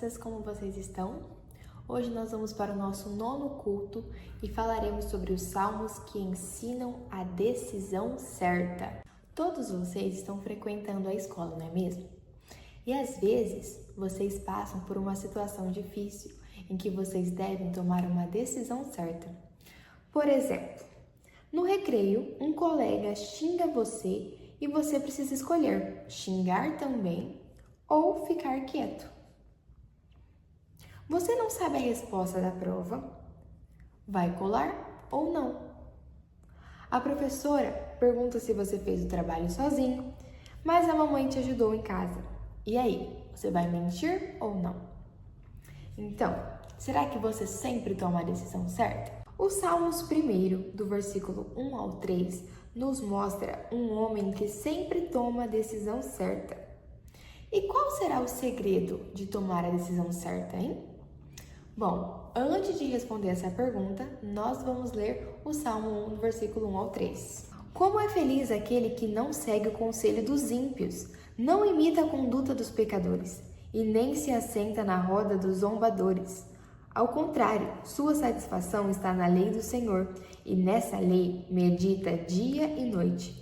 crianças, como vocês estão? Hoje nós vamos para o nosso nono culto e falaremos sobre os salmos que ensinam a decisão certa. Todos vocês estão frequentando a escola, não é mesmo? E às vezes vocês passam por uma situação difícil em que vocês devem tomar uma decisão certa. Por exemplo, no recreio, um colega xinga você e você precisa escolher xingar também ou ficar quieto. Você não sabe a resposta da prova? Vai colar ou não? A professora pergunta se você fez o trabalho sozinho, mas a mamãe te ajudou em casa. E aí, você vai mentir ou não? Então, será que você sempre toma a decisão certa? O Salmos 1, do versículo 1 ao 3, nos mostra um homem que sempre toma a decisão certa. E qual será o segredo de tomar a decisão certa, hein? Bom, antes de responder essa pergunta, nós vamos ler o Salmo 1, do versículo 1 ao 3. Como é feliz aquele que não segue o conselho dos ímpios, não imita a conduta dos pecadores, e nem se assenta na roda dos zombadores. Ao contrário, sua satisfação está na lei do Senhor, e nessa lei medita dia e noite.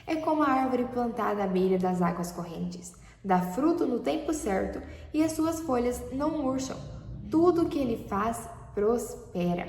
É como a árvore plantada à beira das águas correntes, dá fruto no tempo certo, e as suas folhas não murcham. Tudo que ele faz prospera.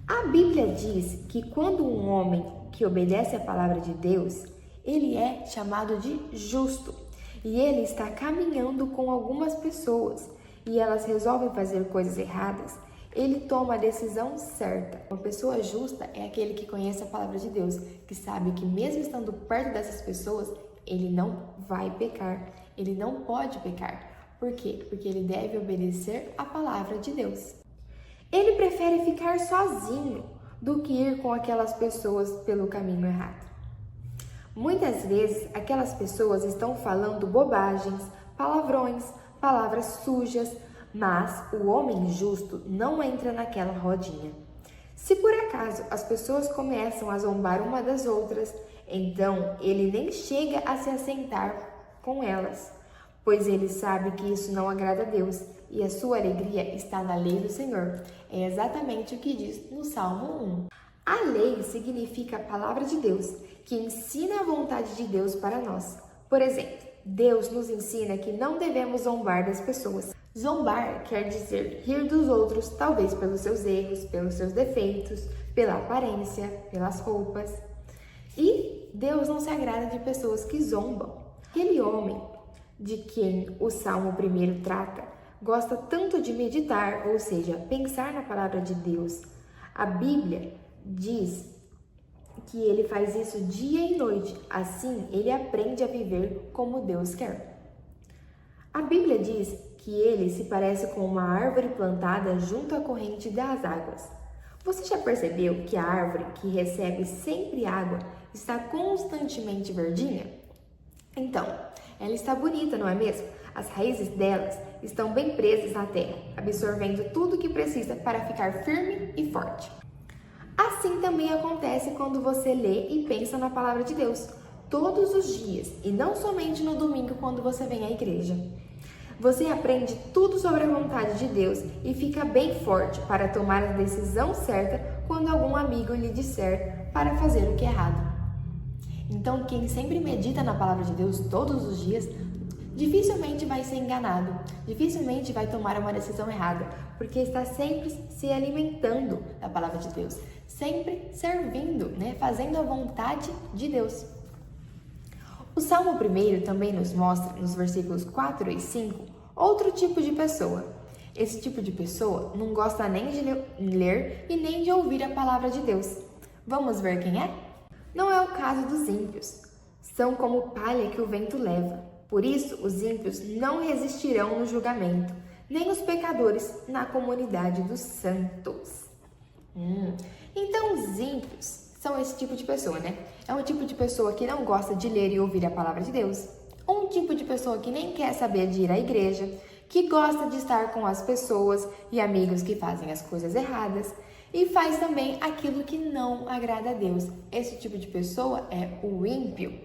A Bíblia diz que quando um homem que obedece à palavra de Deus, ele é chamado de justo, e ele está caminhando com algumas pessoas, e elas resolvem fazer coisas erradas, ele toma a decisão certa. Uma pessoa justa é aquele que conhece a palavra de Deus, que sabe que mesmo estando perto dessas pessoas, ele não vai pecar, ele não pode pecar. Por quê? Porque ele deve obedecer à palavra de Deus. Ele prefere ficar sozinho do que ir com aquelas pessoas pelo caminho errado. Muitas vezes, aquelas pessoas estão falando bobagens, palavrões, palavras sujas, mas o homem justo não entra naquela rodinha. Se por acaso as pessoas começam a zombar uma das outras, então ele nem chega a se assentar com elas, pois ele sabe que isso não agrada a Deus e a sua alegria está na lei do Senhor. É exatamente o que diz no Salmo 1. A lei significa a palavra de Deus, que ensina a vontade de Deus para nós. Por exemplo, Deus nos ensina que não devemos zombar das pessoas. Zombar quer dizer rir dos outros, talvez pelos seus erros, pelos seus defeitos, pela aparência, pelas roupas. E Deus não se agrada de pessoas que zombam. Aquele homem de quem o Salmo 1 trata, gosta tanto de meditar, ou seja, pensar na palavra de Deus. A Bíblia diz que ele faz isso dia e noite, assim ele aprende a viver como Deus quer. A Bíblia diz que ele se parece com uma árvore plantada junto à corrente das águas. Você já percebeu que a árvore que recebe sempre água está constantemente verdinha? Então, ela está bonita, não é mesmo? As raízes delas estão bem presas na terra, absorvendo tudo o que precisa para ficar firme e forte. Assim também acontece quando você lê e pensa na palavra de Deus, todos os dias, e não somente no domingo quando você vem à igreja. Você aprende tudo sobre a vontade de Deus e fica bem forte para tomar a decisão certa quando algum amigo lhe disser para fazer o que é errado. Então, quem sempre medita na palavra de Deus todos os dias, dificilmente vai ser enganado, dificilmente vai tomar uma decisão errada, porque está sempre se alimentando da palavra de Deus, sempre servindo, fazendo a vontade de Deus. O Salmo 1 também nos mostra, nos versículos 4 e 5, outro tipo de pessoa. Esse tipo de pessoa não gosta nem de ler e nem de ouvir a palavra de Deus. Vamos ver quem é? Não é o caso dos ímpios. São como palha que o vento leva. Por isso, os ímpios não resistirão no julgamento, nem os pecadores na comunidade dos santos. Então, os ímpios são esse tipo de pessoa, É um tipo de pessoa que não gosta de ler e ouvir a palavra de Deus. Um tipo de pessoa que nem quer saber de ir à igreja, que gosta de estar com as pessoas e amigos que fazem as coisas erradas e faz também aquilo que não agrada a Deus. Esse tipo de pessoa é o ímpio.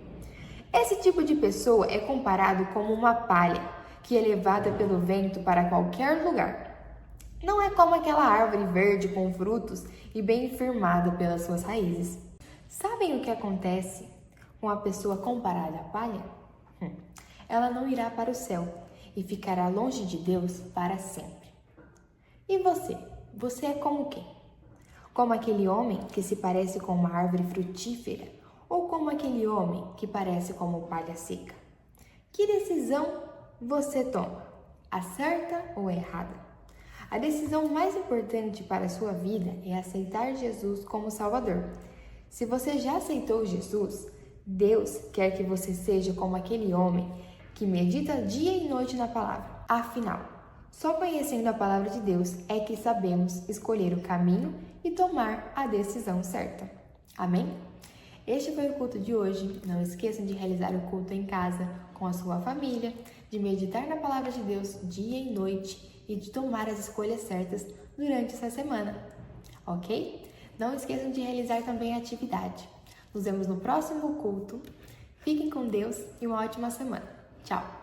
Esse tipo de pessoa é comparado como uma palha que é levada pelo vento para qualquer lugar. Não é como aquela árvore verde com frutos e bem firmada pelas suas raízes. Sabem o que acontece com a pessoa comparada à palha? Ela não irá para o céu e ficará longe de Deus para sempre. E você? Você é como quem? Como aquele homem que se parece com uma árvore frutífera ou como aquele homem que parece como palha seca? Que decisão você toma? A certa ou a errada? A decisão mais importante para a sua vida é aceitar Jesus como Salvador. Se você já aceitou Jesus, Deus quer que você seja como aquele homem que medita dia e noite na palavra. Afinal, só conhecendo a palavra de Deus é que sabemos escolher o caminho e tomar a decisão certa. Amém? Este foi o culto de hoje. Não esqueçam de realizar o culto em casa com a sua família, de meditar na palavra de Deus dia e noite e de tomar as escolhas certas durante essa semana, ok? Não esqueçam de realizar também a atividade. Nos vemos no próximo culto. Fiquem com Deus e uma ótima semana. Tchau!